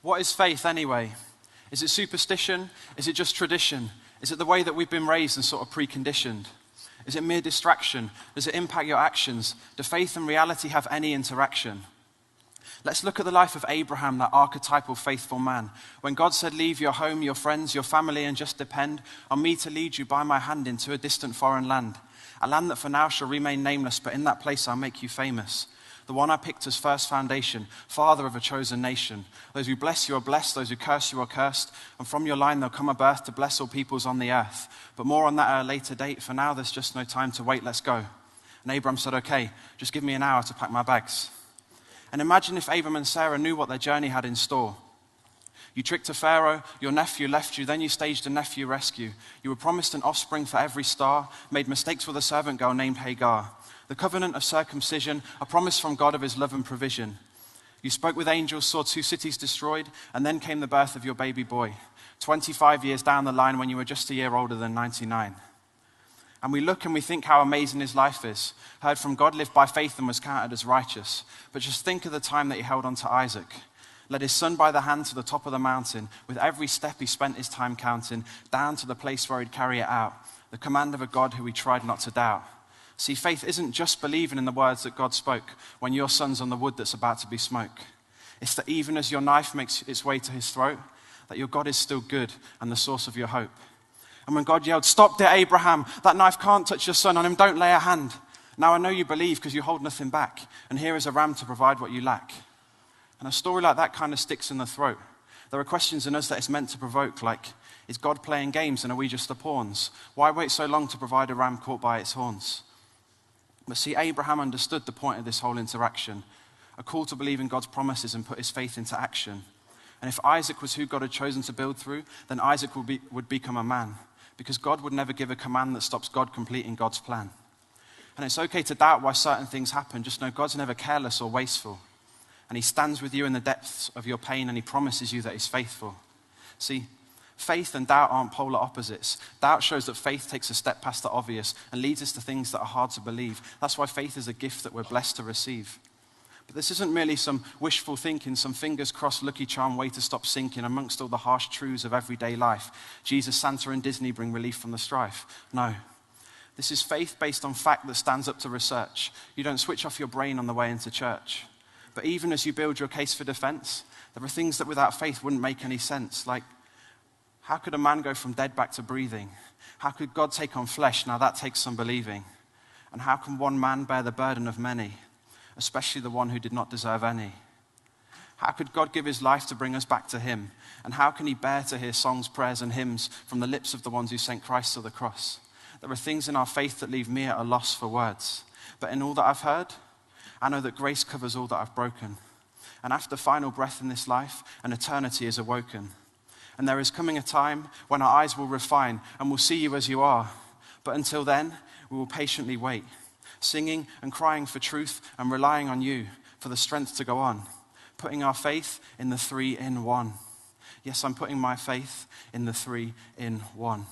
What is faith anyway? Is it superstition? Is it just tradition? Is it the way that we've been raised and sort of preconditioned? Is it mere distraction? Does it impact your actions? Do faith and reality have any interaction? Let's look at the life of Abraham, that archetypal faithful man. When God said, leave your home, your friends, your family, and just depend on me to lead you by my hand into a distant foreign land, a land that for now shall remain nameless, but in that place I'll make you famous. The one I picked as first foundation, father of a chosen nation. Those who bless you are blessed, those who curse you are cursed, and from your line there'll come a birth to bless all peoples on the earth. But more on that at a later date. For now there's just no time to wait, let's go. And Abraham said, okay, just give me an hour to pack my bags. And imagine if Abraham and Sarah knew what their journey had in store. You tricked a Pharaoh, your nephew left you, then you staged a nephew rescue. You were promised an offspring for every star, made mistakes with a servant girl named Hagar. The covenant of circumcision, a promise from God of his love and provision. You spoke with angels, saw 2 cities destroyed, and then came the birth of your baby boy, 25 years down the line when you were just a year older than 99. And we look and we think how amazing his life is. Heard from God, lived by faith and was counted as righteous. But just think of the time that he held on to Isaac. Led his son by the hand to the top of the mountain. With every step he spent his time counting, down to the place where he'd carry it out. The command of a God who he tried not to doubt. See, faith isn't just believing in the words that God spoke when your son's on the wood that's about to be smoke. It's that even as your knife makes its way to his throat, that your God is still good and the source of your hope. And when God yelled, stop there, Abraham, that knife can't touch your son, on him don't lay a hand. Now I know you believe because you hold nothing back, and here is a ram to provide what you lack. And a story like that kind of sticks in the throat. There are questions in us that it's meant to provoke, like, is God playing games and are we just the pawns? Why wait so long to provide a ram caught by its horns? But see, Abraham understood the point of this whole interaction, a call to believe in God's promises and put his faith into action. And if Isaac was who God had chosen to build through, then Isaac would become a man, because God would never give a command that stops God completing God's plan. And it's okay to doubt why certain things happen, just know God's never careless or wasteful. And he stands with you in the depths of your pain, and he promises you that he's faithful. See, faith and doubt aren't polar opposites. Doubt shows that faith takes a step past the obvious and leads us to things that are hard to believe. That's why faith is a gift that we're blessed to receive. But this isn't merely some wishful thinking, some fingers crossed lucky charm way to stop sinking amongst all the harsh truths of everyday life. Jesus, Santa, and Disney bring relief from the strife. No. This is faith based on fact that stands up to research. You don't switch off your brain on the way into church. But even as you build your case for defense, there are things that without faith wouldn't make any sense. Like, how could a man go from dead back to breathing? How could God take on flesh? Now that takes some believing. And how can one man bear the burden of many, especially the one who did not deserve any? How could God give his life to bring us back to him? And how can he bear to hear songs, prayers, and hymns from the lips of the ones who sent Christ to the cross? There are things in our faith that leave me at a loss for words. But in all that I've heard, I know that grace covers all that I've broken. And after final breath in this life, an eternity is awoken. And there is coming a time when our eyes will refine and we'll see you as you are. But until then, we will patiently wait, singing and crying for truth and relying on you for the strength to go on, putting our faith in the 3 in 1. Yes, I'm putting my faith in the 3 in 1.